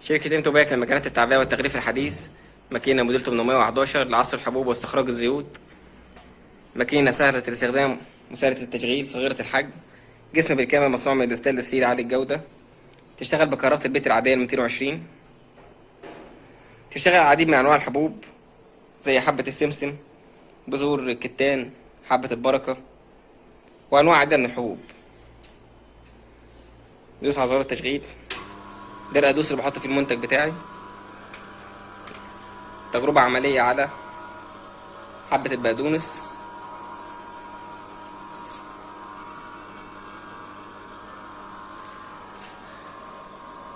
شركة انتوباك للمكنات التعبئة والتغليف الحديث. ماكينة موديل 811 لعصر الحبوب واستخراج الزيوت. ماكينة سهلة الاستخدام وسهلة التشغيل صغيرة الحجم. جسم بالكامل مصنوع من الستانلس ستيل عالي الجودة. تشتغل بكهرباء البيت العادية 220. تشتغل على العديد من أنواع الحبوب زي حبة السمسم، بذور الكتان، حبة البركة، وأنواع عديدة من الحبوب. دوس على زرار التشغيل. ده الأدوس اللي بحط فيه المنتج بتاعي. تجربة عملية على حبة البقدونس.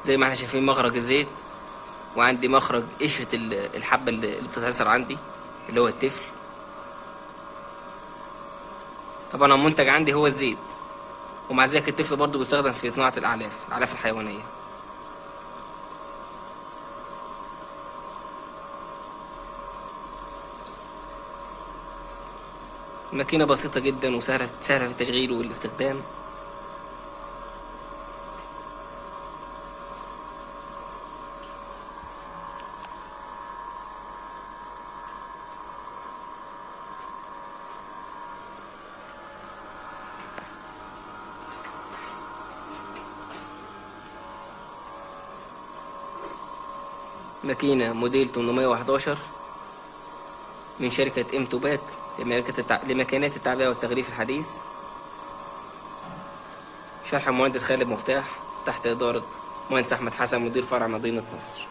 زي ما احنا شايفين مخرج الزيت، وعندي مخرج قشرة الحبة اللي بتتعصر عندي اللي هو التفل. طبعا المنتج عندي هو الزيت، ومع ذلك التفل برضو بيستخدم في صناعة الأعلاف الحيوانية. الماكينة بسيطة جدا وسهلة في التشغيل والاستخدام. ماكينة موديل 811 من شركة انتوباك لماكينات التعبئة والتغليف الحديث. شرح المهندس خالد مفتاح تحت إدارة مهندس أحمد حسن مدير فرع مدينة نصر.